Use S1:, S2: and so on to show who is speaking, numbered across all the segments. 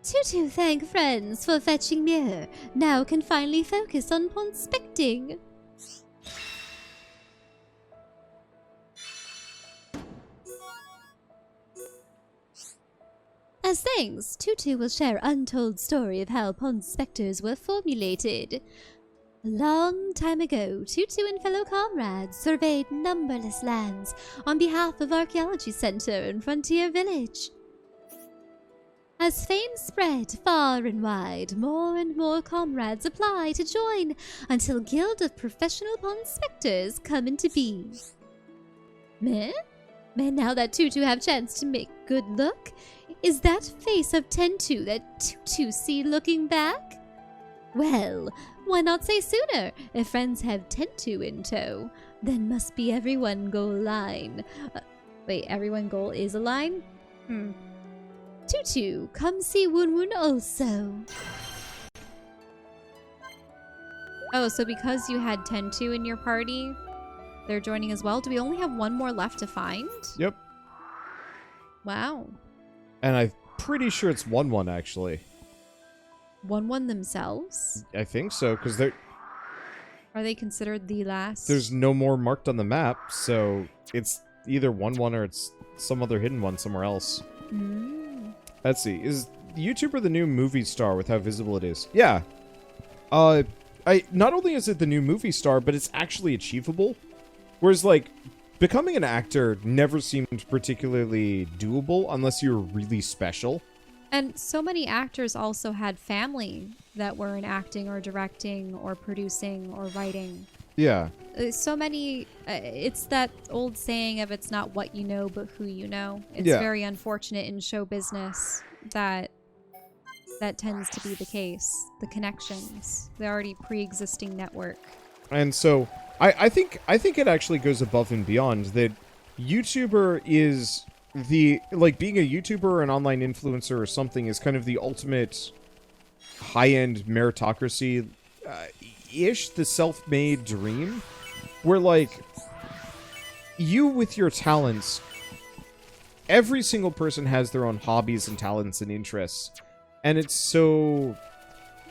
S1: Tutu thank friends for fetching near. Now can finally focus on ponspecting. As thanks, Tutu will share untold story of how Ponspectors were formulated. A long time ago, Tutu and fellow comrades surveyed numberless lands on behalf of Archaeology Center and Frontier Village. As fame spread far and wide, more and more comrades apply to join until Guild of Professional Ponspectors come into being. Meh? Now that Tutu have chance to make good look, is that face of Tentu that Tutu see looking back? Well, why not say sooner? If friends have Tentu in tow, then must be everyone goal line. Wait, everyone goal is a line? Tutu, come see Woon Woon also. Oh, so because you had Tentu in your party, they're joining as well? Do we only have one more left to find?
S2: Yep.
S1: Wow.
S2: And I'm pretty sure it's 1-1, actually.
S1: 1-1 themselves?
S2: I think so, because they're...
S1: Are they considered the last?
S2: There's no more marked on the map, so it's either 1-1 or it's some other hidden one somewhere else. Let's see. Is the YouTuber the new movie star with how visible it is? Yeah. Not only is it the new movie star, but it's actually achievable. Whereas, like, becoming an actor never seemed particularly doable unless you were really special.
S1: And so many actors also had family that were in acting or directing or producing or writing.
S2: Yeah.
S1: So many, it's that old saying of it's not what you know, but who you know. It's very unfortunate in show business that that tends to be the case. The connections, the already pre-existing network.
S2: And so I think it actually goes above and beyond that. YouTuber is the, like, being a YouTuber or an online influencer or something is kind of the ultimate high-end meritocracy ish, the self-made dream, where, like, you with your talents, every single person has their own hobbies and talents and interests, and it's so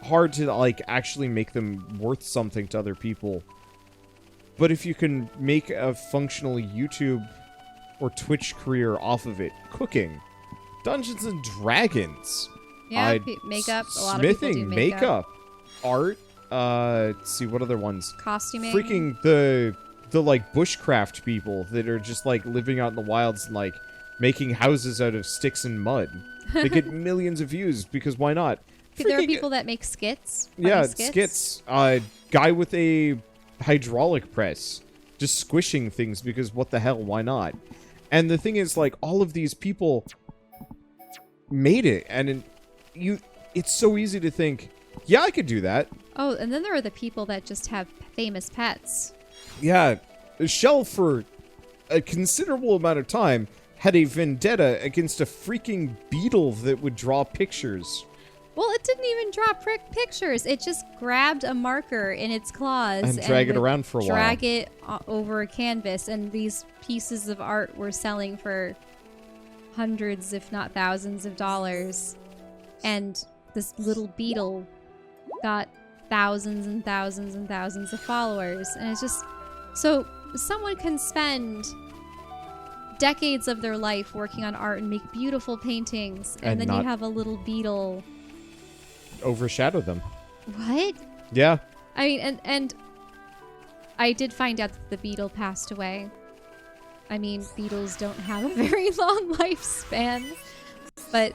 S2: hard to, like, actually make them worth something to other people. But if you can make a functional YouTube or Twitch career off of it, cooking, Dungeons and Dragons,
S1: makeup, a lot of people
S2: smithing,
S1: do makeup,
S2: art, let's see, what other ones?
S1: Costuming.
S2: Freaking the like bushcraft people that are just like living out in the wilds and like making houses out of sticks and mud. They get millions of views because why not?
S1: There are people that make skits.
S2: Yeah, skits. Guy with a hydraulic press, just squishing things because what the hell, why not? And the thing is, like, all of these people made it, and it's so easy to think, yeah, I could do that.
S1: Oh, and then there are the people that just have famous pets.
S2: Yeah, Shell, for a considerable amount of time, had a vendetta against a freaking beetle that would draw pictures.
S1: Well, it didn't even draw pictures. It just grabbed a marker in its claws
S2: and drag it around for a while.
S1: Drag it over a canvas, and these pieces of art were selling for hundreds, if not thousands of dollars. And this little beetle got thousands and thousands and thousands of followers. And it's just... So someone can spend decades of their life working on art and make beautiful paintings, and then you have a little beetle
S2: overshadow them.
S1: What?
S2: Yeah.
S1: I mean, and I did find out that the beetle passed away. I mean, beetles don't have a very long lifespan, but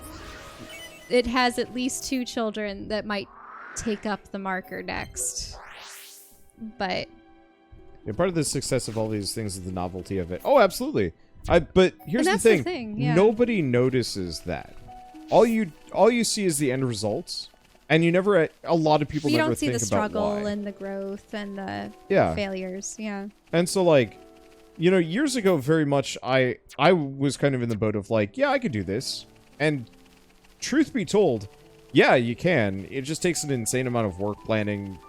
S1: it has at least 2 children that might take up the marker next. But
S2: yeah, part of the success of all these things is the novelty of it. Oh, absolutely. But here's the thing. Nobody notices that. All you see is the end results. And you never, a lot of people never think about why. You don't see the struggle
S1: and the growth and the failures, yeah.
S2: And so, like, you know, years ago, very much, I was kind of in the boat of, like, yeah, I could do this. And truth be told, yeah, you can. It just takes an insane amount of work, planning,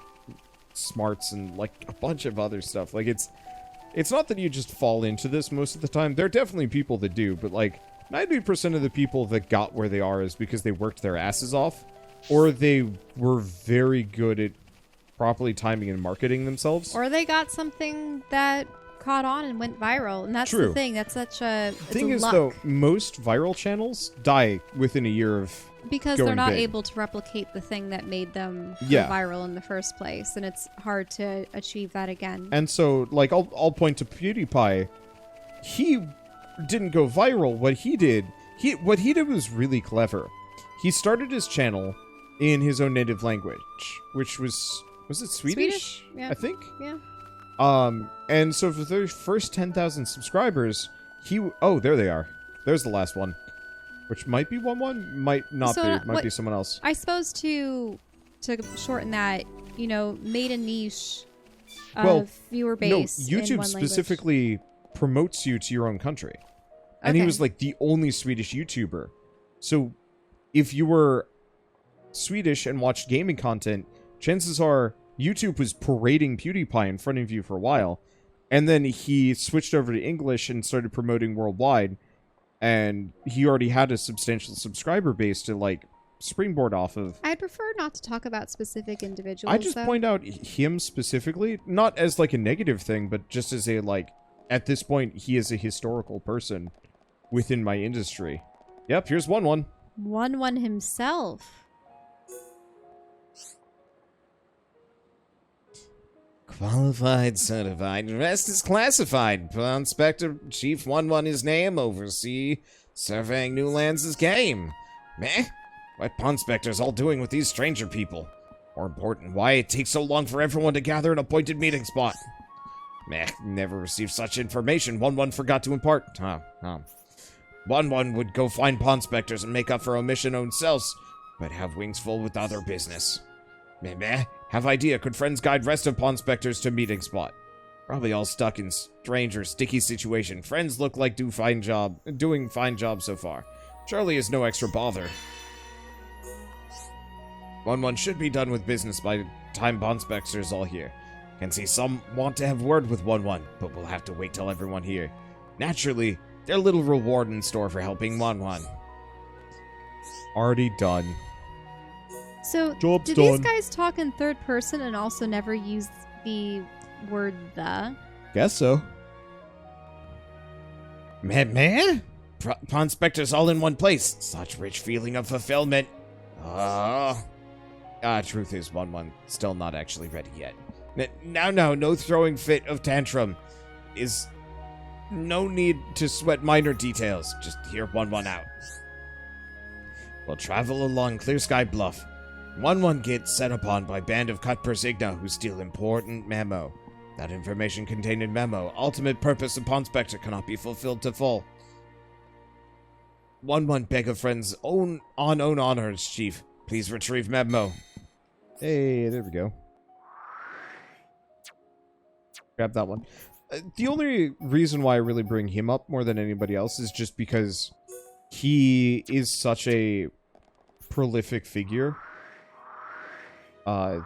S2: smarts, and, like, a bunch of other stuff. Like, it's not that you just fall into this most of the time. There are definitely people that do, but, like, 90% of the people that got where they are is because they worked their asses off, or they were very good at properly timing and marketing themselves.
S3: Or they got something that caught on and went viral, and that's
S2: True.
S3: the thing. That's such a
S2: Thing is,
S3: luck.
S2: though, most viral channels die within a year of
S3: Because
S2: going
S3: they're not
S2: big.
S3: able to replicate the thing that made them go
S2: Yeah.
S3: viral in the first place, and it's hard to achieve that again.
S2: And so, like, I'll point to PewDiePie. He didn't go viral. What he did was really clever. He started his channel in his own native language, which was it Swedish?
S3: Yeah.
S2: I think.
S3: Yeah.
S2: And so for the first 10,000 subscribers, oh, there they are. There's the last one, which might be 1-1, might not
S3: So,
S2: be, might be someone else.
S3: I suppose to shorten that, made a niche of
S2: Well,
S3: viewer
S2: No,
S3: base.
S2: YouTube
S3: in one
S2: specifically promotes you to your own country. And he
S3: Okay.
S2: was like the only Swedish YouTuber. So if you were Swedish and watched gaming content, chances are YouTube was parading PewDiePie in front of you for a while. And then he switched over to English and started promoting worldwide. And he already had a substantial subscriber base to, like, springboard off of.
S3: I'd prefer not to talk about specific individuals.
S2: I just
S3: though.
S2: point out him specifically, not as, like, a negative thing, but just as a, like, at this point, he is a historical person within my industry. Yep, here's 1-1.
S3: 1-1 himself.
S4: Qualified, certified, rest is classified. Ponspector Chief 1-1 his name, oversee surveying new lands is game. Meh? What Ponspector's all doing with these stranger people? More important, why it takes so long for everyone to gather an appointed meeting spot? Meh, never received such information. 1-1 forgot to impart. 1-1 would go find Ponspectors and make up for omission own selves, but have wings full with other business. Meh. Have idea, could friends guide rest of Ponspectors to meeting spot? Probably all stuck in strange or sticky situation. Friends look like doing fine job so far. Charlie is no extra bother. 1-1 should be done with business by the time Ponspectors all here. Can see some want to have word with 1-1, but we'll have to wait till everyone here. Naturally, there's little reward in store for helping 1-1.
S2: Already done.
S3: So,
S2: Job's
S3: do these
S2: done.
S3: guys talk in third person and also never use the word the?
S2: Guess so.
S4: Meh? Ponspectors all in one place. Such rich feeling of fulfillment. Truth is 1-1 still not actually ready yet. No throwing fit of tantrum. Is no need to sweat minor details. Just hear 1-1 out. We'll travel along Clear Sky Bluff. 1-1 gets set upon by band of cut Persigna who steal important memo. That information contained in memo. Ultimate purpose of Ponspector cannot be fulfilled to full. 1-1 beg of friends own honors, Chief. Please retrieve memo.
S2: Hey, there we go. Grab that one. The only reason why I really bring him up more than anybody else is just because he is such a prolific figure. That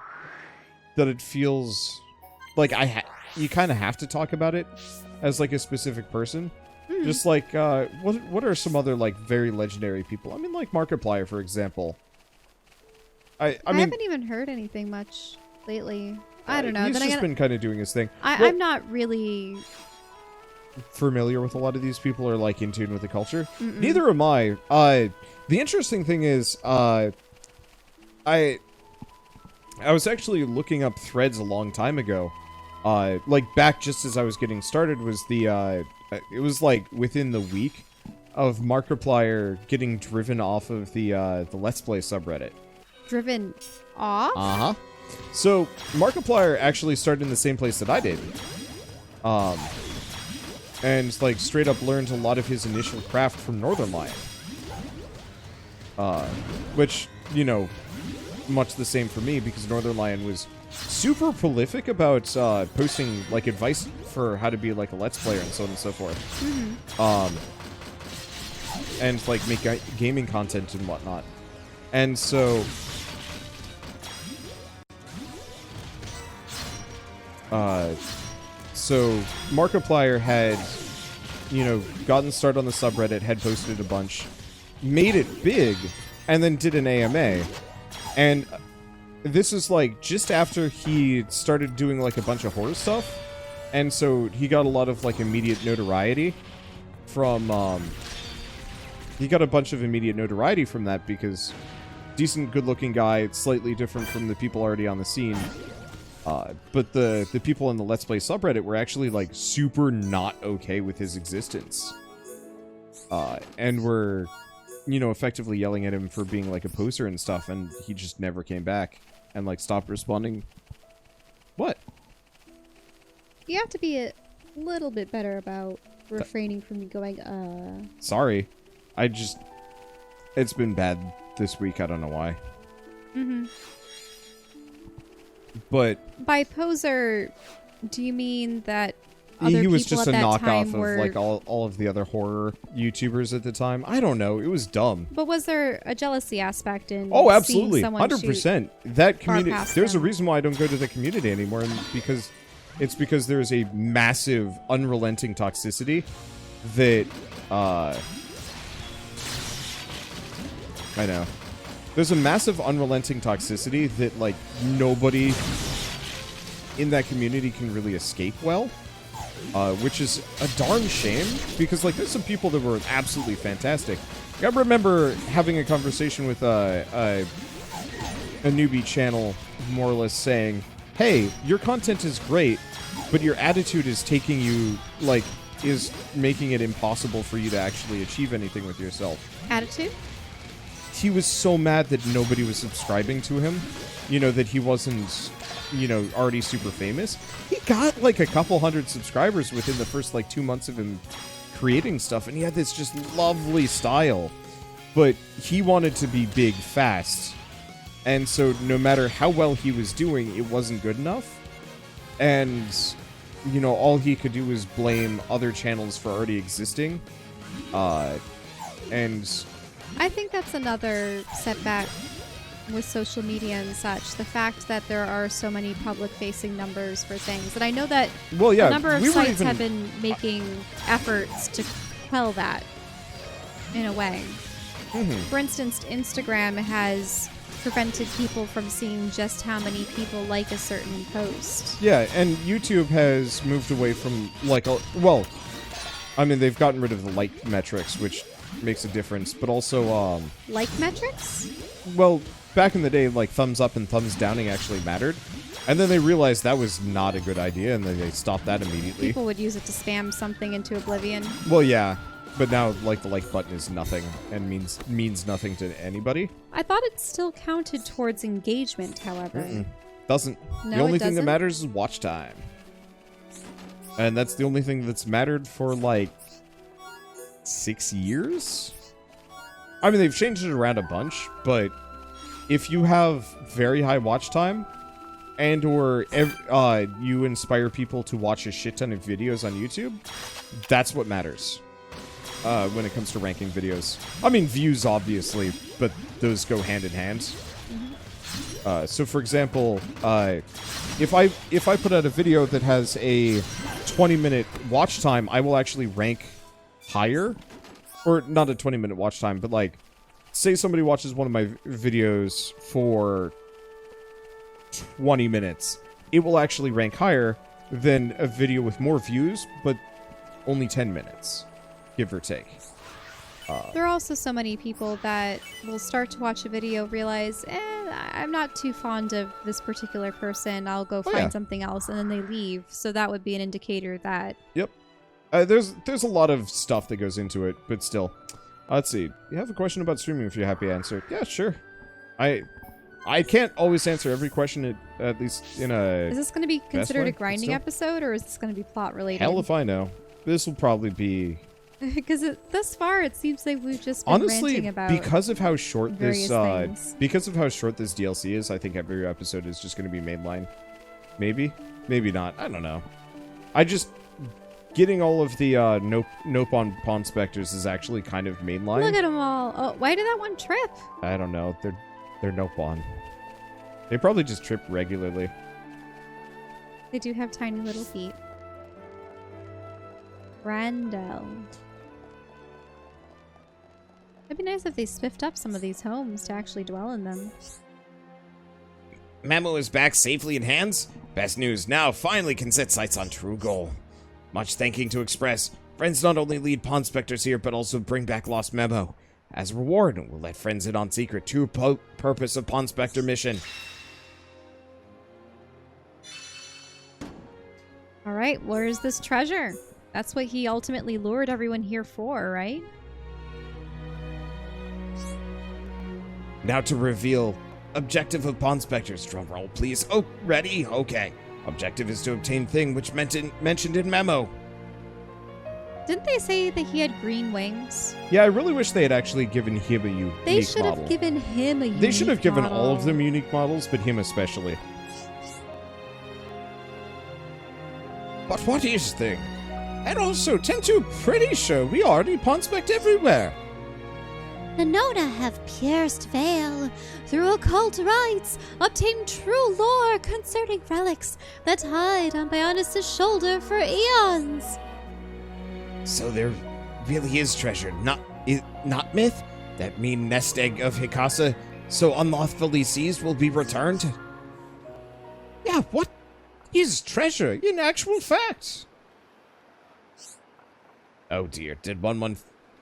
S2: it feels like you kind of have to talk about it as like a specific person. Just like what are some other like very legendary people? I mean, like Markiplier, for example. I mean,
S3: haven't even heard anything much lately. I don't know.
S2: He's
S3: Then
S2: just been kind of doing his thing.
S3: I'm not really.
S2: Familiar with a lot of these people or like in tune with the culture.
S3: Mm-mm.
S2: Neither am I. The interesting thing is, I was actually looking up threads a long time ago. Like back just as I was getting started was it was like within the week of Markiplier getting driven off of the Let's Play subreddit.
S3: Driven off?
S2: Uh-huh. So Markiplier actually started in the same place that I did. And like straight up learned a lot of his initial craft from Northern Lion. Which, you know, much the same for me because Northern Lion was super prolific about posting like advice for how to be like a Let's Player and so on and so forth. And like make gaming content and whatnot. And so Markiplier had gotten started on the subreddit, had posted a bunch, made it big, and then did an AMA. And this is like just after he started doing like a bunch of horror stuff. And so he got a lot of like immediate notoriety from, he got a bunch of immediate notoriety from that because decent, good-looking guy, slightly different from the people already on the scene. But the people in the Let's Play subreddit were actually, like, super not okay with his existence. And were, effectively yelling at him for being, like, a poser and stuff, and he just never came back and, like, stopped responding. What?
S3: You have to be a little bit better about refraining from going,
S2: Sorry. It's been bad this week, I don't know why.
S3: Mm-hmm.
S2: But
S3: by poser, do you mean that other
S2: he was
S3: people
S2: just
S3: at
S2: a
S3: that
S2: knockoff
S3: time
S2: of
S3: were...
S2: like all of the other horror YouTubers at the time. I don't know. It was dumb.
S3: But was there a jealousy aspect in
S2: Oh, absolutely.
S3: seeing someone
S2: 100%. That community,
S3: past
S2: there's a
S3: them?
S2: reason why I don't go to the community anymore, and because there's a massive unrelenting toxicity that I know. There's a massive unrelenting toxicity that, like, nobody in that community can really escape well. Which is a darn shame, because, like, there's some people that were absolutely fantastic. I remember having a conversation with a newbie channel, more or less saying, hey, your content is great, but your attitude is taking you, like, is making it impossible for you to actually achieve anything with yourself.
S3: attitude?
S2: He was so mad that nobody was subscribing to him, that he wasn't, already super famous. He got, like, a couple hundred subscribers within the first, like, 2 months of him creating stuff, and he had this just lovely style. But he wanted to be big fast. And so no matter how well he was doing, it wasn't good enough. And, all he could do was blame other channels for already existing. And
S3: I think that's another setback with social media and such. The fact that there are so many public-facing numbers for things. And I know that
S2: well, yeah,
S3: a number of
S2: we were
S3: sites
S2: even-
S3: have been making efforts to quell that in a way.
S2: Mhm.
S3: For instance, Instagram has prevented people from seeing just how many people like a certain post.
S2: Yeah, and YouTube has moved away from, like, they've gotten rid of the like metrics, which makes a difference, but also,
S3: Like metrics?
S2: well, back in the day, like, thumbs up and thumbs downing actually mattered, and then they realized that was not a good idea, and then they stopped that immediately.
S3: People would use it to spam something into oblivion.
S2: Well, yeah, but now, like, the like button is nothing, and means nothing to anybody.
S3: I thought it still counted towards engagement, however.
S2: Doesn't.
S3: No,
S2: The only
S3: it
S2: thing that
S3: doesn't?
S2: matters is watch time. And that's the only thing that's mattered for, like, 6 years? I mean, they've changed it around a bunch, but if you have very high watch time, and or you inspire people to watch a shit ton of videos on YouTube, that's what matters when it comes to ranking videos. I mean, views, obviously, but those go hand in hand. So, for example, if I put out a video that has a 20-minute watch time, I will actually rank higher. Or not a 20-minute watch time, but, like, say somebody watches one of my videos for 20 minutes. It will actually rank higher than a video with more views, but only 10 minutes, give or take.
S3: There are also so many people that will start to watch a video, realize, I'm not too fond of this particular person, I'll go find
S2: yeah.
S3: something else, and then they leave. So that would be an indicator that...
S2: Yep. There's a lot of stuff that goes into it, but still. Let's see. You have a question about streaming if you're happy to answer. Yeah, sure. I can't always answer every question, at least in a...
S3: Is this going to be considered
S2: way,
S3: a grinding
S2: still.
S3: episode, or is this going to be plot related?
S2: Hell if I know. This will probably be...
S3: Because thus far, it seems like we've just been
S2: Honestly,
S3: ranting about
S2: because of how short
S3: various
S2: this
S3: things.
S2: because of how short this DLC is, I think every episode is just going to be mainline. Maybe not. I don't know. I just getting all of the Nopon Ponspectors is actually kind of mainline.
S3: Look at them all. Oh, why did that one trip?
S2: I don't know. They're Nopon. They probably just trip regularly.
S3: They do have tiny little feet. Randall. It'd be nice if they spiffed up some of these homes to actually dwell in them.
S4: Memo is back safely in hands? Best news, now finally can set sights on true goal. Much thanking to express. Friends not only lead Ponspectors here, but also bring back lost Memo. As a reward, we'll let friends in on secret. True purpose of Ponspector mission.
S3: Alright, where's this treasure? That's what he ultimately lured everyone here for, right?
S4: Now to reveal objective of Ponspectors. Drum roll, please. Oh, ready? Okay. Objective is to obtain thing which mentioned in memo.
S3: Didn't they say that he had green wings?
S2: Yeah, I really wish they had actually given him a unique model.
S3: They should have given him a unique
S2: They should have given
S3: model.
S2: all of them unique models, but him especially.
S4: But what is thing? And also, Tentu, pretty sure we already Ponspect everywhere.
S1: The Nona have pierced veil through occult rites, obtained true lore concerning relics that hide on Bionis' shoulder for eons.
S4: So there really is treasure, not myth? That mean nest egg of Hikasa, so unlawfully seized, will be returned? Yeah, what is treasure in actual fact? Oh dear, did one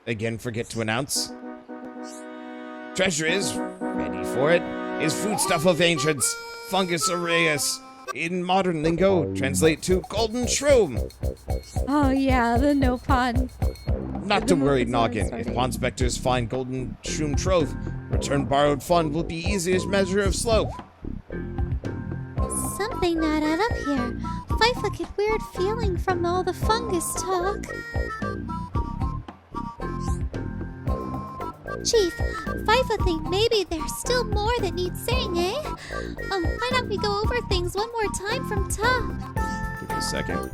S4: again forget to announce? Treasure is, ready for it, is foodstuff of ancients, fungus aureus. In modern lingo, translate to golden shroom.
S3: Oh yeah, the Nopon.
S4: Not to worry, Noggin. If Ponspectors find golden shroom trove, return borrowed fund will be easiest measure of slope.
S1: Something not add up here. Fifa get weird feeling from all the fungus talk. Chief, Fifa think maybe there's still more that needs saying, eh? Why don't we go over things one more time from top?
S2: Give me a second.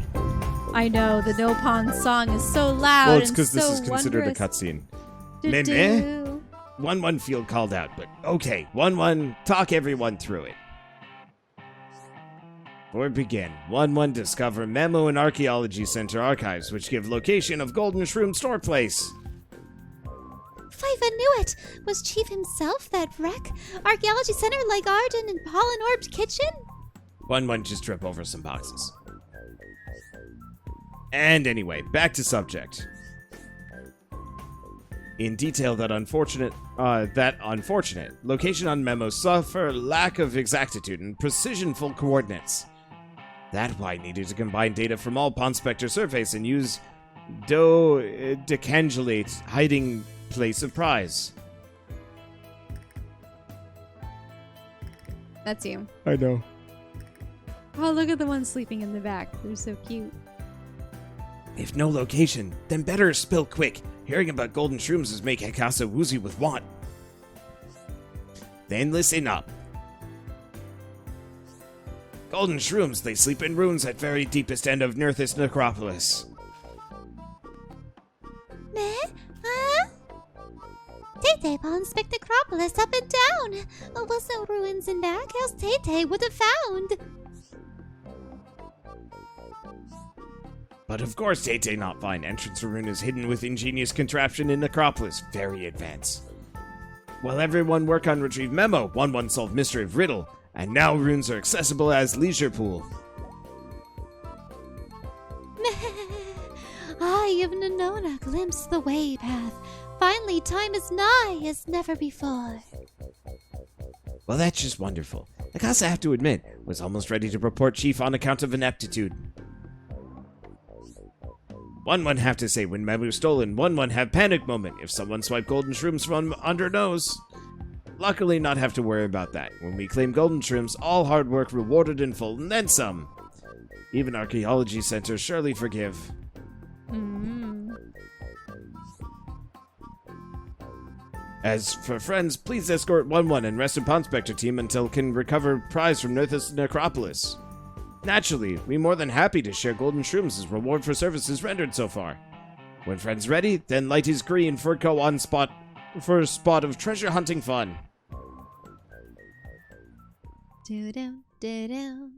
S3: I know, the Nopon song is so loud
S2: Well, it's
S3: and
S2: because this
S3: so
S2: is considered
S3: wondrous.
S2: a cutscene.
S3: Do-do.
S4: 1-1 feel called out, but okay, 1-1, talk everyone through it. Before we begin, 1-1 discover Memo and Archaeology Center archives, which give location of Golden Shroom store place.
S1: Fifa knew it! Was Chief himself that wreck? Archaeology Center like Arden and Pollen Orbed Kitchen?
S4: 1-1 just trip over some boxes. And anyway, back to subject. In detail, that unfortunate location on Memo suffer lack of exactitude and precision-full coordinates. That why needed to combine data from all Ponspector surveys and use decangulate hiding place of prize.
S3: That's you.
S2: I know.
S3: Oh, look at the one sleeping in the back. They're so cute.
S4: If no location, then better spill quick. Hearing about golden shrooms is make Hikasa woozy with want. Then listen up. Golden shrooms, they sleep in ruins at very deepest end of Nirthus necropolis.
S1: Meh? Huh? Tay-Tay Ponspect Necropolis up and down. Was no ruins in back, else Tay-Tay would have found.
S4: But of course Tay-Tay not find. Entrance rune is hidden with ingenious contraption in necropolis. Very advanced. While everyone work on retrieve memo, 1-1 solve mystery of riddle, and now runes are accessible as leisure pool.
S1: I of Nonona glimpse the way path. Finally, time is nigh as never before.
S4: Well, that's just wonderful. Hikasa, I have to admit, was almost ready to report Chief on account of ineptitude. 1-1 have to say when Memo's stolen, 1-1 have panic moment if someone swipe golden shrooms from under nose. Luckily not have to worry about that. When we claim golden shrooms, all hard work rewarded in full and then some. Even archaeology centers surely forgive. As for friends, please escort 1-1 and rest in Ponspector team until can recover prize from Nirthus Necropolis. Naturally, we more than happy to share golden shrooms as reward for services rendered so far. When friends ready, then light is green for go on spot for a spot of treasure hunting fun.
S1: Do-do, do-do,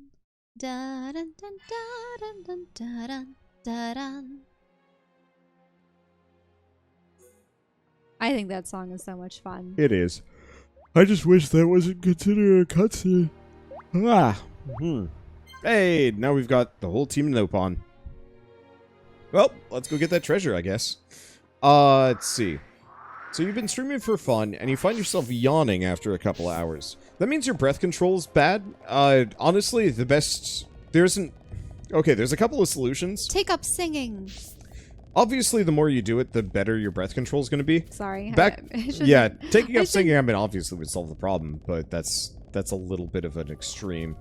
S1: da-dun, dun, da-dun, dun, da-dun, da-dun.
S3: I think that song is so much fun.
S2: It is. I just wish that wasn't considered a cutscene. Ah. Hey, now we've got the whole team in Nopon. Well, let's go get that treasure, I guess. Let's see. So you've been streaming for fun, and you find yourself yawning after a couple of hours. That means your breath control is bad? Honestly, the best... There's a couple of solutions.
S3: Take up singing.
S2: Obviously, the more you do it, the better your breath control is going to be.
S3: Sorry.
S2: Yeah, taking up singing, I mean, obviously would solve the problem, but that's a little bit of an extreme.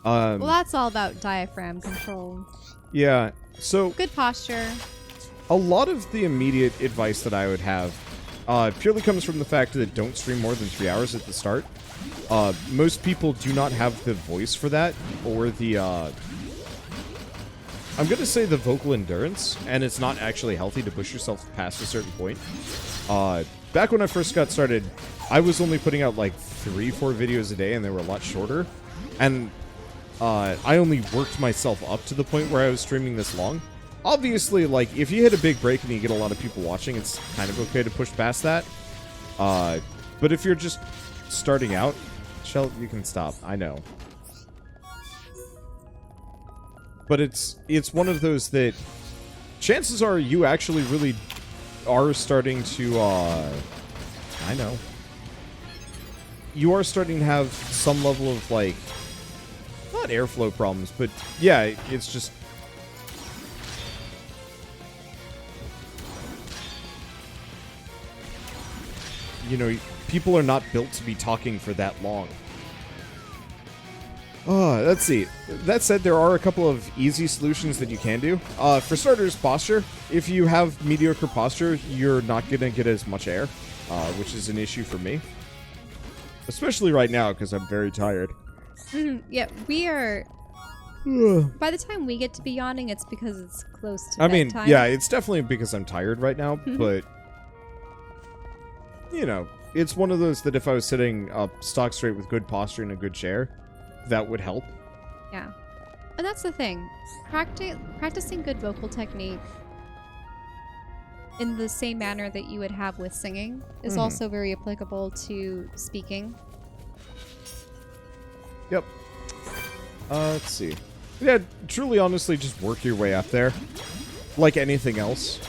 S3: Well, that's all about diaphragm control.
S2: Yeah, so...
S3: Good posture.
S2: A lot of the immediate advice that I would have purely comes from the fact that don't stream more than 3 hours at the start. Most people do not have the voice for that, or the, I'm gonna say the vocal endurance, and it's not actually healthy to push yourself past a certain point. Back when I first got started, I was only putting out like 3-4 videos a day, and they were a lot shorter. And I only worked myself up to the point where I was streaming this long. Obviously, like, if you hit a big break and you get a lot of people watching, it's kind of okay to push past that. But if you're just starting out, Shell, you can stop. I know. But it's one of those that chances are you actually really are starting to, I know. You are starting to have some level of, like, not airflow problems, but yeah, it's just... You know, people are not built to be talking for that long. Let's see. That said, there are a couple of easy solutions that you can do. For starters, posture. If you have mediocre posture, you're not going to get as much air, which is an issue for me. Especially right now, because I'm very tired.
S3: Yeah, we are... By the time we get to be yawning, it's because it's close to
S2: I mean,
S3: bedtime.
S2: yeah, it's definitely because I'm tired right now, but... You know, it's one of those that if I was sitting up stock straight with good posture and a good chair, that would help.
S3: Yeah. And that's the thing. Practicing good vocal technique in the same manner that you would have with singing is also very applicable to speaking.
S2: Yep. Let's see. Yeah, truly, honestly, just work your way up there. Like anything else.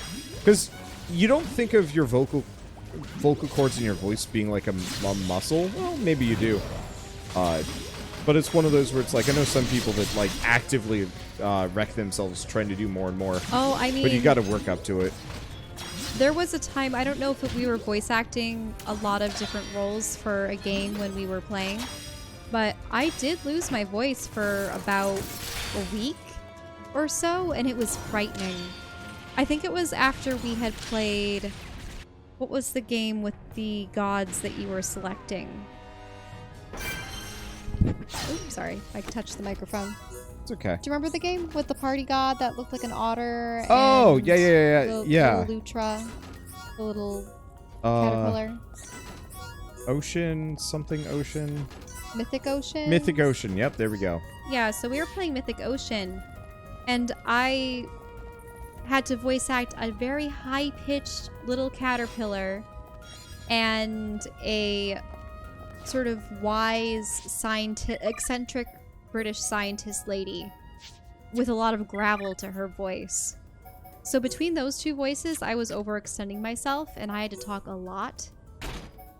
S2: Because you don't think of your vocal cords in your voice being like a muscle. Well, maybe you do. But it's one of those where it's like, I know some people that like actively wreck themselves trying to do more and more.
S3: Oh, I mean...
S2: But you gotta work up to it.
S3: There was a time, I don't know if we were voice acting a lot of different roles for a game when we were playing, but I did lose my voice for about a week or so, and it was frightening. I think it was after we had played... What was the game with the gods that you were selecting? Oops, sorry. I touched the microphone.
S2: It's okay.
S3: Do you remember the game with the party god that looked like an otter?
S2: Oh,
S3: and
S2: yeah.
S3: The
S2: Yeah.
S3: little Lutra, the little caterpillar.
S2: Ocean, something ocean.
S3: Mythic Ocean?
S2: Mythic Ocean, yep, there we go.
S3: Yeah, so we were playing Mythic Ocean, and I had to voice act a very high-pitched little caterpillar and a sort of wise, eccentric British scientist lady with a lot of gravel to her voice. So between those two voices, I was overextending myself, and I had to talk a lot.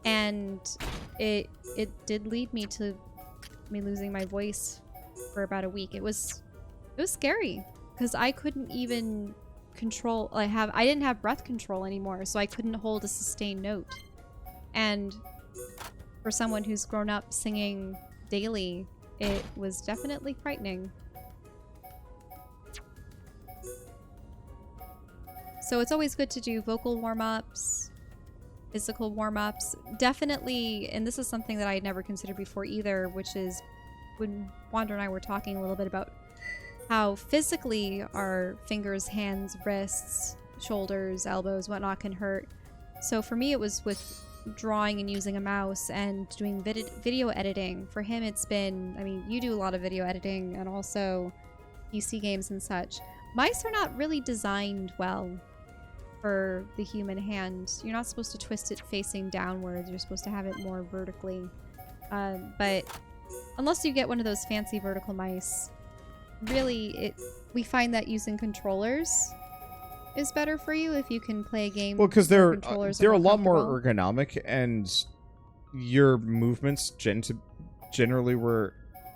S3: And it did lead me to me losing my voice for about a week. It was scary because I couldn't even control. I didn't have breath control anymore, so I couldn't hold a sustained note. And for someone who's grown up singing daily, it was definitely frightening. So it's always good to do vocal warm-ups, physical warm-ups. Definitely, and this is something that I had never considered before either, which is when Wander and I were talking a little bit about how physically our fingers, hands, wrists, shoulders, elbows, whatnot can hurt. So for me, it was with drawing and using a mouse and doing video editing. For him, it's been, I mean, you do a lot of video editing and also PC games and such. Mice are not really designed well for the human hand. You're not supposed to twist it facing downwards. You're supposed to have it more vertically. But unless you get one of those fancy vertical mice, really, we find that using controllers is better for you if you can play a game.
S2: Well, because
S3: where
S2: they're
S3: controllers
S2: a
S3: are
S2: lot more
S3: comfortable.
S2: ergonomic, and your movements generally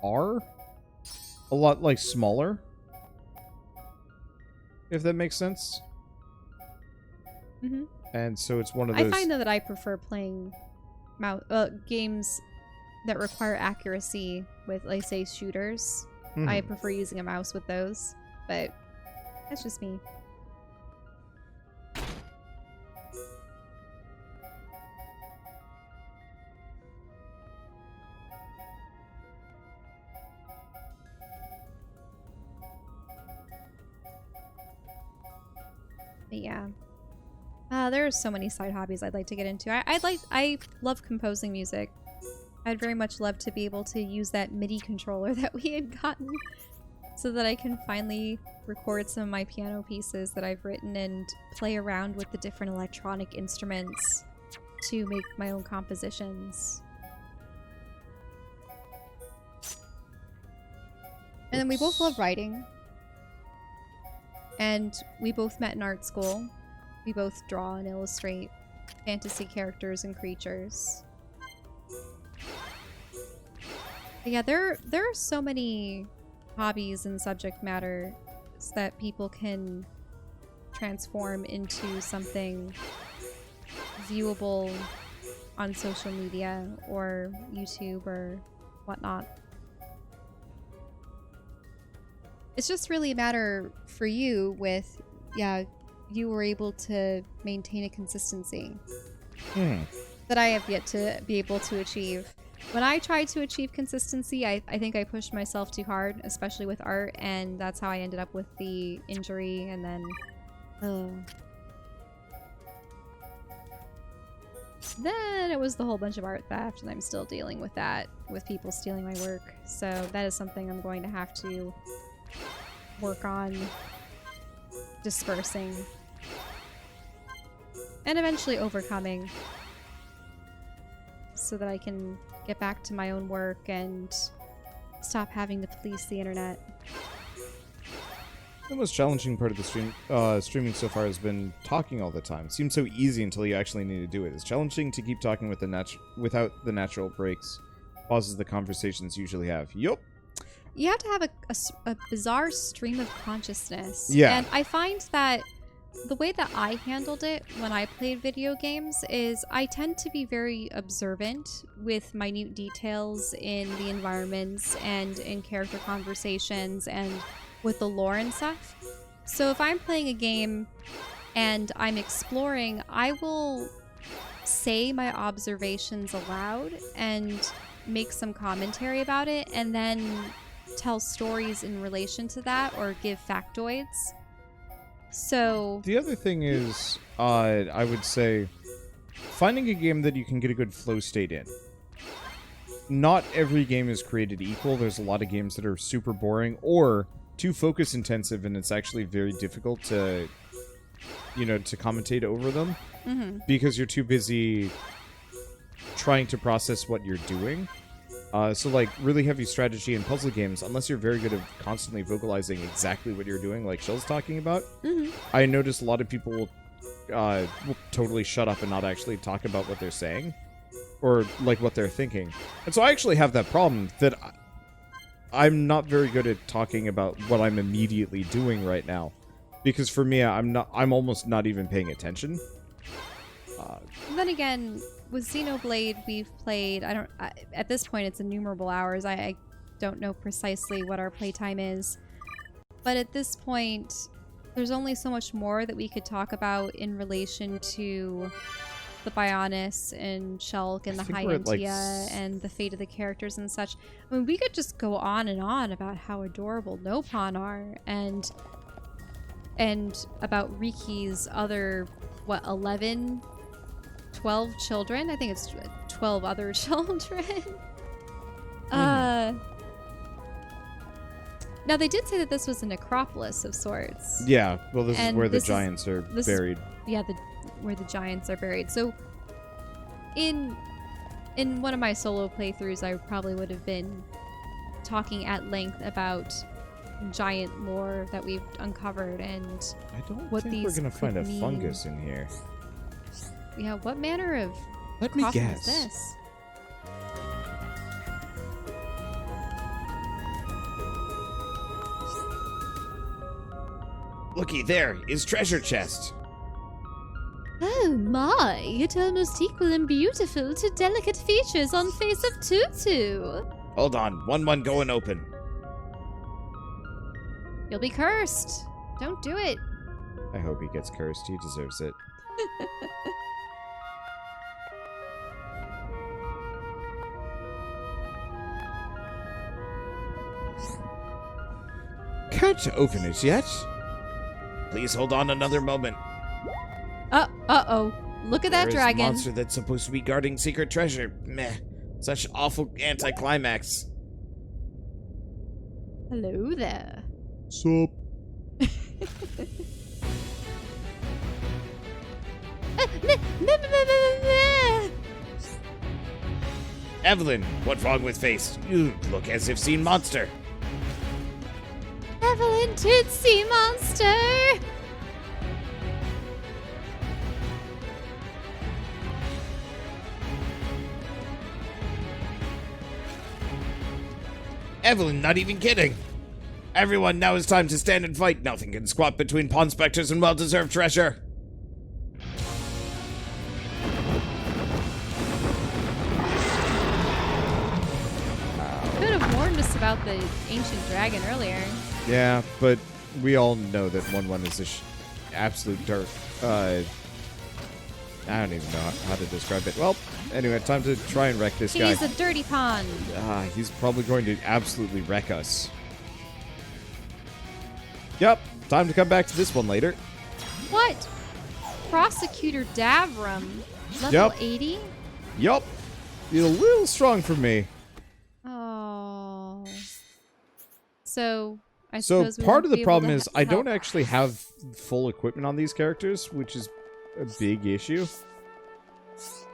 S2: are a lot like smaller. If that makes sense.
S3: Mm-hmm.
S2: And so it's one of those.
S3: I find though that I prefer playing games that require accuracy with, like, say, shooters. I prefer using a mouse with those, but that's just me. But yeah. There are so many side hobbies I'd like to get into. I love composing music. I'd very much love to be able to use that MIDI controller that we had gotten so that I can finally record some of my piano pieces that I've written and play around with the different electronic instruments to make my own compositions. And then we both love writing. And we both met in art school. We both draw and illustrate fantasy characters and creatures. But yeah, there are so many hobbies and subject matter that people can transform into something viewable on social media or YouTube or whatnot. It's just really a matter for you with, you were able to maintain a consistency that I have yet to be able to achieve. When I tried to achieve consistency, I think I pushed myself too hard, especially with art, and that's how I ended up with the injury, and then then it was the whole bunch of art theft, and I'm still dealing with that, with people stealing my work. So that is something I'm going to have to work on dispersing and eventually overcoming so that I can get back to my own work and stop having to police the internet.
S2: The most challenging part of the streaming so far has been talking all the time. It seems so easy until you actually need to do it. It's challenging to keep talking with without the natural breaks, pauses the conversations usually have. Yup.
S3: You have to have a bizarre stream of consciousness.
S2: Yeah.
S3: And I find that the way that I handled it when I played video games is I tend to be very observant with minute details in the environments and in character conversations and with the lore and stuff. So if I'm playing a game and I'm exploring, I will say my observations aloud and make some commentary about it, and then tell stories in relation to that or give factoids. So
S2: The other thing is, I would say, finding a game that you can get a good flow state in. Not every game is created equal. There's a lot of games that are super boring or too focus intensive, and it's actually very difficult to, to commentate over them because you're too busy trying to process what you're doing. So, like, really heavy strategy and puzzle games, unless you're very good at constantly vocalizing exactly what you're doing, like Shell's talking about, I noticed a lot of people will totally shut up and not actually talk about what they're saying, or, like, what they're thinking. And so I actually have that problem, that I'm not very good at talking about what I'm immediately doing right now, because for me, I'm almost not even paying attention.
S3: then again, with Xenoblade, we've played, at this point it's innumerable hours. I don't know precisely what our playtime is. But at this point, there's only so much more that we could talk about in relation to the Bionis and Shulk and the High Entia and the fate of the characters and such. I mean, we could just go on and on about how adorable Nopon are and about Riki's other, 12 children? I think it's 12 other children. Now, they did say that this was a necropolis of sorts.
S2: Yeah, well, this is
S3: And
S2: where the
S3: this is-
S2: giants are
S3: this is-
S2: buried.
S3: Yeah, where the giants are buried. So, in one of my solo playthroughs, I probably would have been talking at length about giant lore that we've uncovered and
S2: I don't
S3: what
S2: think we're
S3: these
S2: gonna find a
S3: could mean.
S2: fungus in here.
S3: Yeah, what manner of
S2: Let me
S3: coffin
S2: guess.
S3: is this?
S4: Looky there, his treasure chest.
S1: Oh my, it almost equal and beautiful to delicate features on face of Tutu.
S4: Hold on, 1-1 going open.
S3: You'll be cursed. Don't do it.
S2: I hope he gets cursed. He deserves it. Can't open it yet.
S4: Please hold on another moment.
S3: Uh-oh. Look at that
S4: There is
S3: dragon.
S4: a monster that's supposed to be guarding secret treasure. Meh. Such awful anticlimax.
S3: Hello there.
S2: Sup?
S4: Evelyn, what's wrong with face? You look as if seen monster.
S1: Evelyn Tootsie Monster!
S4: Evelyn, not even kidding. Everyone, now is time to stand and fight. Nothing can squat between Ponspectors and well-deserved treasure.
S3: Could have warned us about the ancient dragon earlier.
S2: Yeah, but we all know that 1-1 is absolute dark. I don't even know how to describe it. Well, anyway, time to try and wreck this guy.
S3: He's a dirty pond.
S2: He's probably going to absolutely wreck us. Yep, time to come back to this one later.
S3: What? Prosecutor Davram. Level
S2: Yep.
S3: 80?
S2: Yup, he's a little strong for me.
S3: Oh. So, I
S2: So
S3: suppose we
S2: part
S3: won't
S2: of the
S3: be able
S2: problem
S3: to
S2: is I don't
S3: help.
S2: actually have full equipment on these characters, which is a big issue.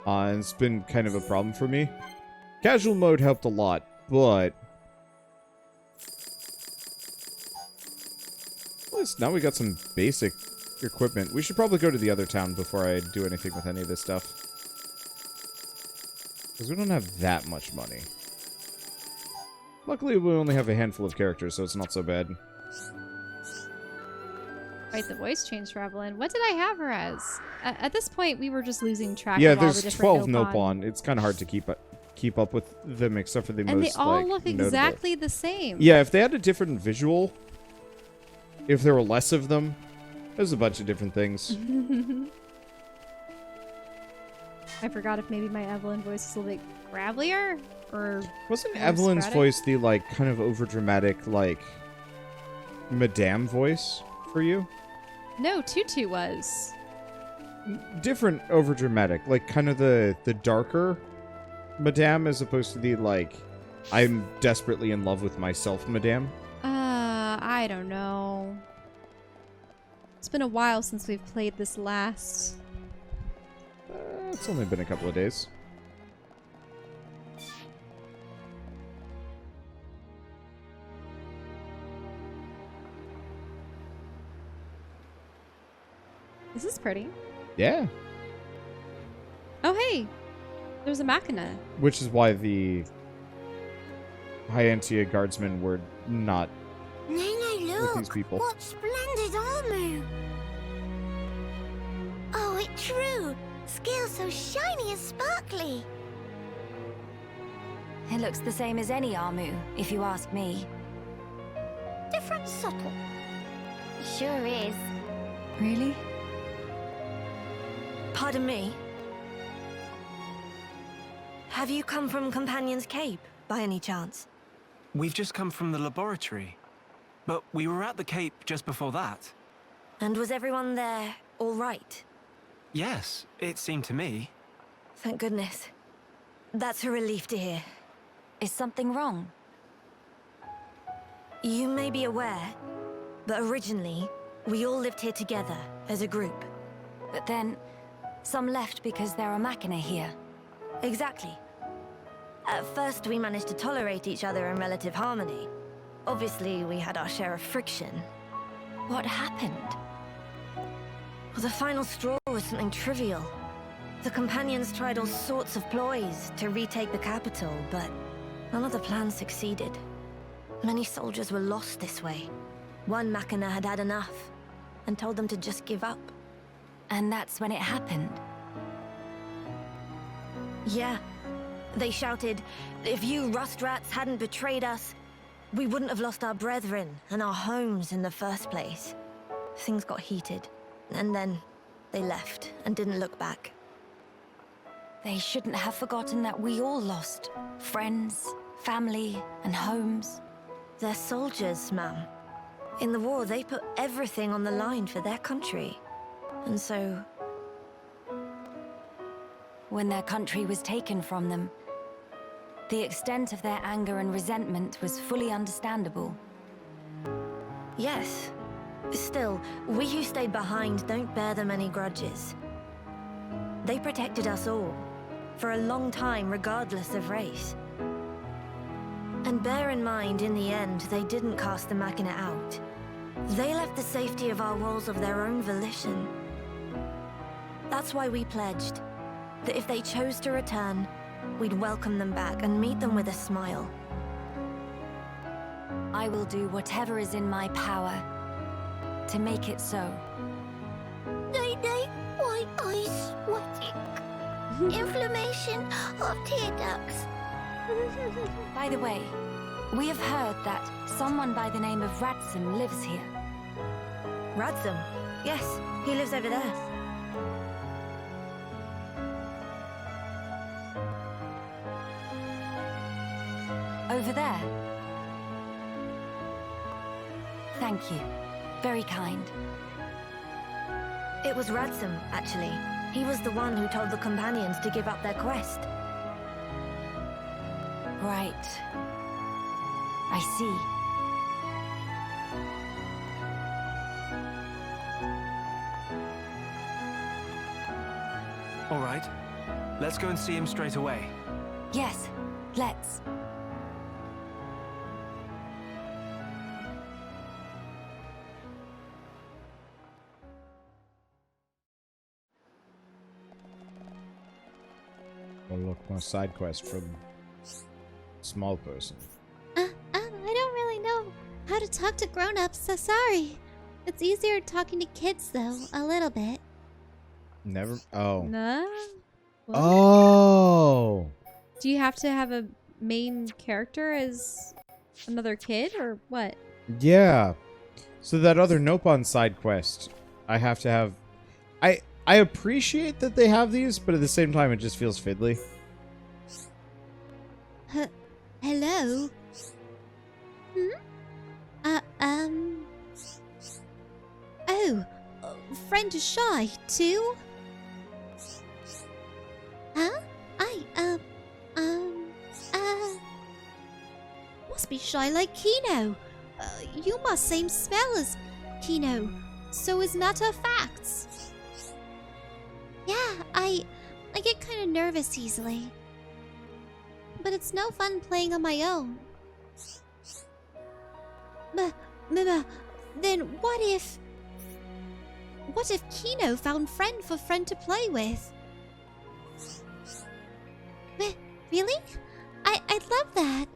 S2: And it's been kind of a problem for me. Casual mode helped a lot, but at least now we got some basic equipment. We should probably go to the other town before I do anything with any of this stuff. Because we don't have that much money. Luckily, we only have a handful of characters, so it's not so bad.
S3: Right, the voice changed for Evelyn. What did I have her as? At this point, we were just losing track
S2: Yeah,
S3: of all the
S2: there's
S3: different
S2: 12 Nopon. It's kind of hard to keep up with them, except for the
S3: And
S2: most,
S3: they all
S2: like,
S3: look
S2: notable.
S3: exactly the same.
S2: Yeah, if they had a different visual, if there were less of them, there's a bunch of different things.
S3: I forgot if maybe my Evelyn voice is a little bit gravelier or
S2: Wasn't
S3: more
S2: Evelyn's
S3: sporadic?
S2: voice the, like, kind of overdramatic, like, Madame voice for you?
S3: No, Tutu was.
S2: Different overdramatic, like, kind of the darker Madame as opposed to the, like, I'm desperately in love with myself Madame.
S3: I don't know. It's been a while since we've played this last.
S2: It's only been a couple of days.
S3: This is pretty.
S2: Yeah.
S3: Oh, hey. There's a Machina.
S2: Which is why the Hyantia guardsmen were not
S5: Nene,
S2: with
S5: look!
S2: these people.
S5: What splendid armor! Oh, it's true! Scales so shiny and sparkly!
S6: It looks the same as any Armu, if you ask me.
S5: Different subtle. Sure is.
S6: Really?
S7: Pardon me? Have you come from Companion's Cape, by any chance?
S8: We've just come from the laboratory. But we were at the Cape just before that.
S7: And was everyone there all right?
S8: Yes, it seemed to me.
S7: Thank goodness. That's a relief to hear.
S6: Is something wrong?
S7: You may be aware, but originally, we all lived here together, as a group.
S6: But then, some left because there are Machina here.
S7: Exactly. At first, we managed to tolerate each other in relative harmony. Obviously, we had our share of friction.
S6: What happened?
S7: Well, the final straw was something trivial. The companions tried all sorts of ploys to retake the capital, but none of the plans succeeded. Many soldiers were lost this way. One Machina had had enough, and told them to just give up.
S6: And that's when it happened.
S7: Yeah. They shouted, if you rust rats hadn't betrayed us, we wouldn't have lost our brethren and our homes in the first place. Things got heated, and then they left and didn't look back.
S6: They shouldn't have forgotten that we all lost friends, family, and homes.
S7: They're soldiers, ma'am. In the war, they put everything on the line for their country. And so...
S6: When their country was taken from them, the extent of their anger and resentment was fully understandable.
S7: Yes. Still, we who stayed behind don't bear them any grudges. They protected us all, for a long time regardless of race. And bear in mind, in the end, they didn't cast the Machina out. They left the safety of our walls of their own volition. That's why we pledged that if they chose to return, we'd welcome them back and meet them with a smile.
S6: I will do whatever is in my power to make it so.
S5: Nene, white eyes sweating. Inflammation of tear ducts.
S6: By the way, we have heard that someone by the name of Radsum lives here.
S7: Radsum? Yes, he lives over there.
S6: Over there? Thank you. Very kind.
S7: It was Radsum, actually. He was the one who told the companions to give up their quest.
S6: Right. I see.
S8: All right. Let's go and see him straight away.
S6: Yes, let's.
S2: Oh look, more side quest from small person.
S1: I don't really know how to talk to grown-ups, so sorry. It's easier talking to kids, though, a little bit.
S2: Never. Oh.
S3: No? What?
S2: Oh.
S3: Do you have to have a main character as another kid, or what?
S2: Yeah. So that other Nopon side quest, I have to have. I appreciate that they have these, but at the same time, it just feels fiddly.
S1: Hello? Oh, friend Shy, too? Huh? Must be shy like Kino. You must same spell as Kino. So is not a facts. Yeah, I get kind of nervous easily. But it's no fun playing on my own. Then what if Kino found friend for friend to play with? Really? I'd love that.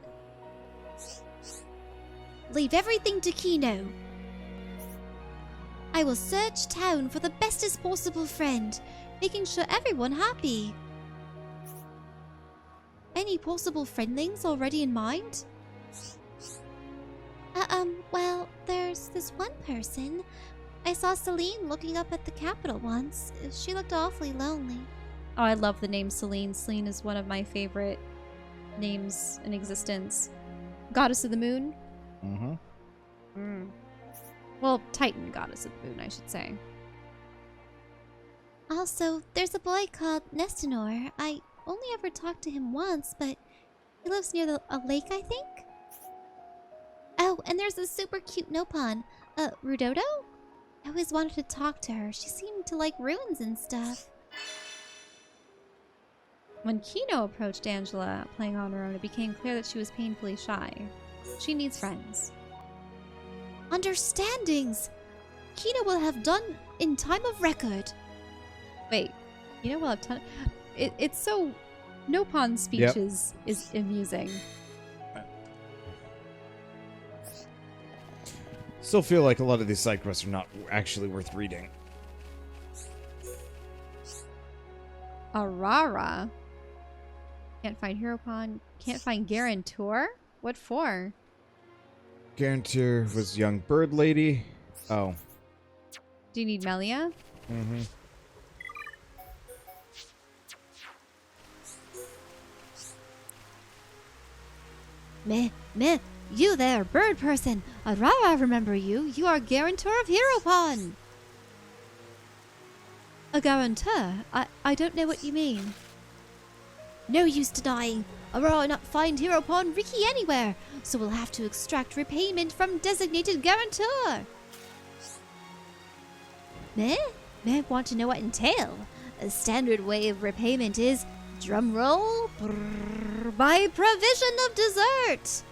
S1: Leave everything to Kino. I will search town for the bestest possible friend, making sure everyone happy. Any possible friendlings already in mind? Well, there's this one person. I saw Celine looking up at the Capitol once. She looked awfully lonely.
S3: Oh, I love the name Selene. Selene is one of my favorite names in existence. Goddess of the Moon?
S2: Mm-hmm.
S3: Well, Titan Goddess of the Moon, I should say.
S1: Also, there's a boy called Nestinor. I only ever talked to him once, but he lives near a lake, I think? Oh, Oh, and there's this super cute Nopon. Rudodo? I always wanted to talk to her. She seemed to like ruins and stuff.
S3: When Kino approached Angela playing on her own, it became clear that she was painfully shy. She needs friends.
S1: Understandings! Kino will have done in time of record.
S3: Wait, Kino will have it's so... Nopon's speech
S2: Yep.
S3: is amusing.
S2: Still feel like a lot of these side quests are not actually worth reading.
S3: Arara. Can't find Heropon. Can't find Garantor? What for?
S2: Guarantor was young bird lady. Oh.
S3: Do you need Melia?
S2: Mm-hmm.
S1: Meh, you there, bird person. Arara, remember you. You are Guarantor of Heropon. A guarantor? I don't know what you mean. No use denying. Arara not find Heropon Riki anywhere, so we'll have to extract repayment from designated guarantor. Meh want to know what entail. A standard way of repayment is, drumroll, by provision of dessert.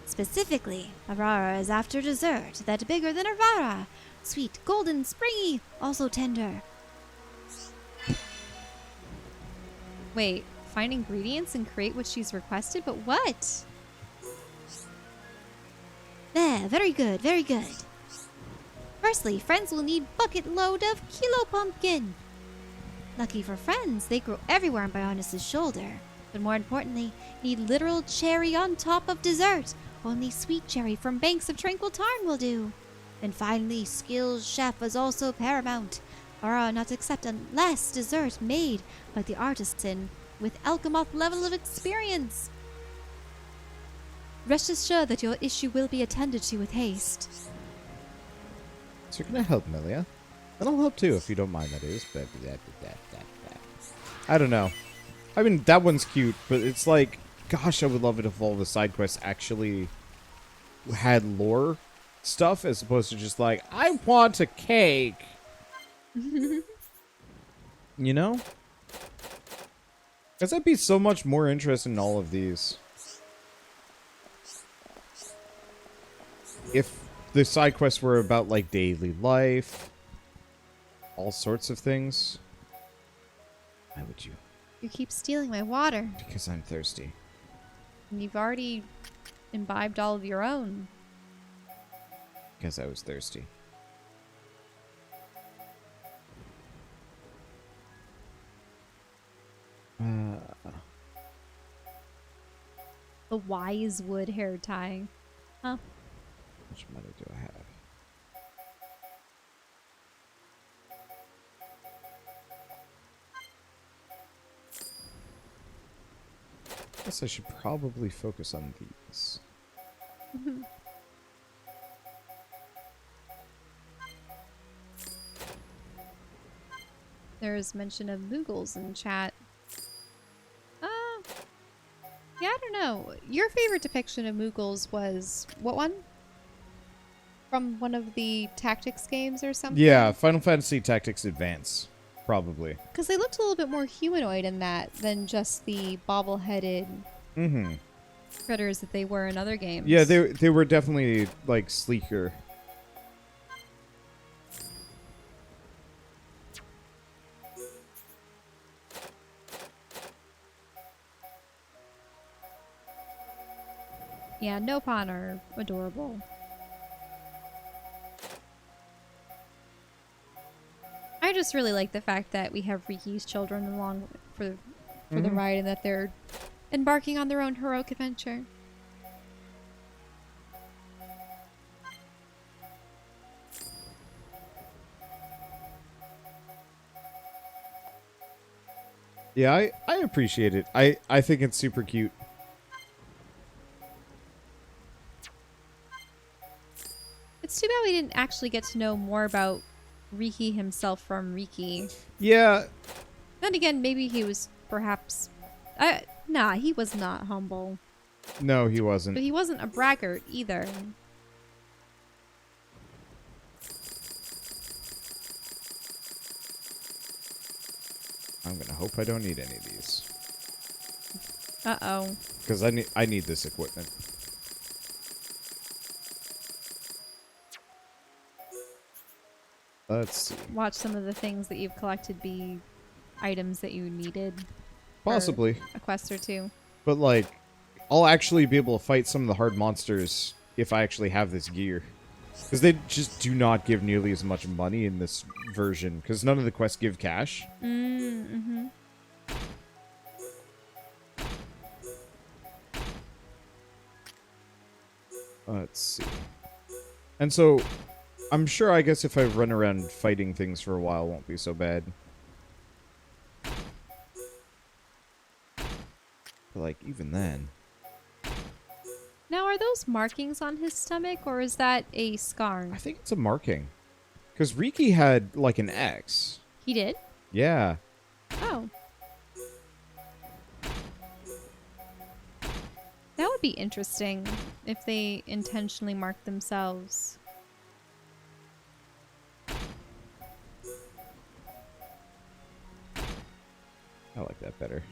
S1: Specifically, Arara is after dessert that bigger than Arara. Sweet, golden, springy, also tender.
S3: Wait, find ingredients and create what she's requested? But what?
S1: There, very good, very good. Firstly, friends will need bucket load of kilo pumpkin. Lucky for friends, they grow everywhere on Bionis' shoulder. But more importantly, need literal cherry on top of dessert. Only sweet cherry from banks of tranquil tarn will do. And finally, skilled chef is also paramount. Are not to accept unless dessert made by the artisan with Alcamoth level of experience. Rest assured that your issue will be attended to with haste.
S2: So you're gonna help Melia? And I'll help too, if you don't mind, that is. But I don't know. I mean, that one's cute, but it's like, gosh, I would love it if all the side quests actually had lore stuff, as opposed to just like, I want a cake. You know? Because I'd be so much more interested in all of these if the side quests were about, like, daily life, all sorts of things. Why would you?
S3: You keep stealing my water.
S2: Because I'm thirsty.
S3: And you've already imbibed all of your own.
S2: Because I was thirsty.
S3: The wise wood hair tie. Huh?
S2: How much money do I have? Guess I should probably focus on these.
S3: There's mention of Moogles in chat. Yeah, I don't know. Your favorite depiction of Moogles was what one? From one of the tactics games or something?
S2: Yeah, Final Fantasy Tactics Advance. Probably.
S3: Because they looked a little bit more humanoid in that than just the bobble-headed critters that they were in other games.
S2: Yeah, they were definitely, like, sleeker.
S3: Yeah, Nopon are adorable. I just really like the fact that we have Riki's children along for the ride, and that they're embarking on their own heroic adventure.
S2: Yeah, I appreciate it. I think it's super cute.
S3: It's too bad we didn't actually get to know more about Riki himself from Riki.
S2: Yeah.
S3: Then again, maybe he was perhaps... nah, he was not humble.
S2: No, he wasn't.
S3: But he wasn't a braggart either.
S2: I'm gonna hope I don't need any of these.
S3: Uh-oh.
S2: Because I need this equipment. Let's see.
S3: Watch some of the things that you've collected be items that you needed.
S2: Possibly.
S3: A quest or two.
S2: But, like, I'll actually be able to fight some of the hard monsters if I actually have this gear. Because they just do not give nearly as much money in this version. Because none of the quests give cash.
S3: Mm-hmm.
S2: Let's see. And so, I'm sure, I guess, if I run around fighting things for a while, it won't be so bad. But, like, even then...
S3: Now, are those markings on his stomach, or is that a scar?
S2: I think it's a marking. Because Riki had, like, an X.
S3: He did?
S2: Yeah.
S3: Oh. That would be interesting if they intentionally marked themselves.
S2: I like that better.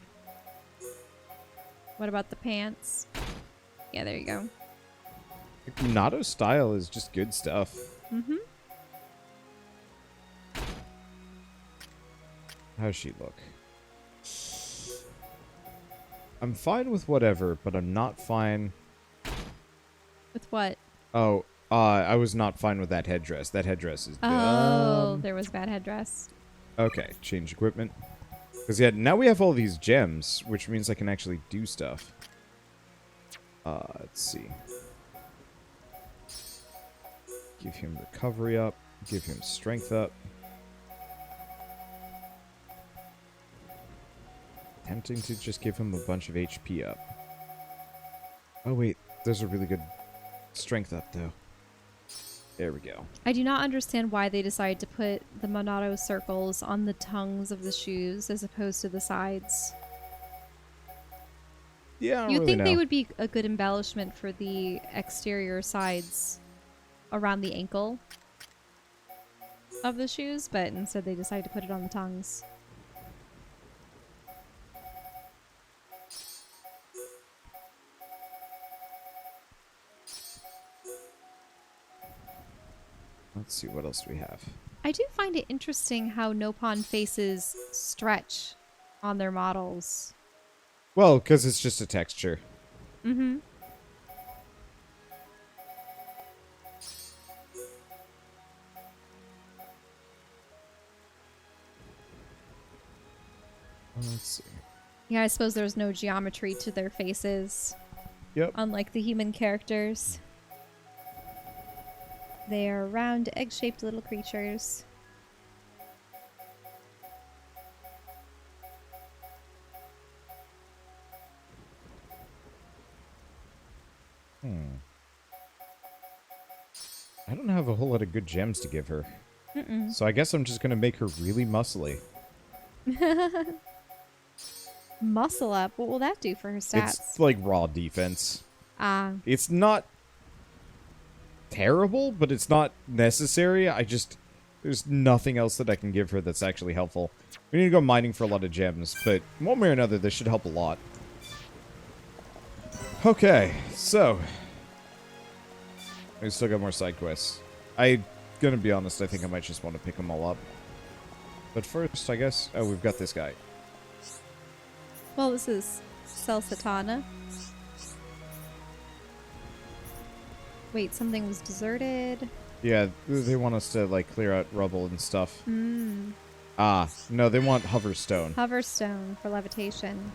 S3: What about the pants? Yeah, there you go.
S2: Minato style is just good stuff.
S3: Mm-hmm.
S2: How's she look? I'm fine with whatever, but I'm not fine...
S3: With what?
S2: Oh, I was not fine with that headdress. That headdress is
S3: Oh,
S2: dumb.
S3: there was bad headdress.
S2: Okay, change equipment. Because, yeah, now we have all these gems, which means I can actually do stuff. Let's see. Give him recovery up. Give him strength up. Tempting to just give him a bunch of HP up. Oh, wait. There's a really good strength up, though. There we go.
S3: I do not understand why they decided to put the Monado circles on the tongues of the shoes as opposed to the sides.
S2: Yeah, I don't
S3: You'd
S2: really
S3: think
S2: know.
S3: they would be a good embellishment for the exterior sides around the ankle of the shoes, but instead they decided to put it on the tongues.
S2: Let's see, what else do we have?
S3: I do find it interesting how Nopon faces stretch on their models.
S2: Well, because it's just a texture.
S3: Mm-hmm.
S2: Let's see.
S3: Yeah, I suppose there's no geometry to their faces.
S2: Yep.
S3: Unlike the human characters. They are round, egg-shaped little creatures.
S2: I don't have a whole lot of good gems to give her.
S3: Mm-mm.
S2: So I guess I'm just going to make her really muscly.
S3: Muscle up. What will that do for her stats?
S2: It's like raw defense.
S3: Ah.
S2: It's not terrible, but it's not necessary. There's nothing else that I can give her that's actually helpful. We need to go mining for a lot of gems, but one way or another, this should help a lot. Okay, so we still got more side quests. Gonna be honest, I think I might just want to pick them all up. But first, I guess... Oh, we've got this guy.
S3: Well, this is Sel Satana. Wait, something was deserted?
S2: Yeah, they want us to, like, clear out rubble and stuff.
S3: Hmm.
S2: Ah, no, they want Hoverstone.
S3: Hoverstone for levitation.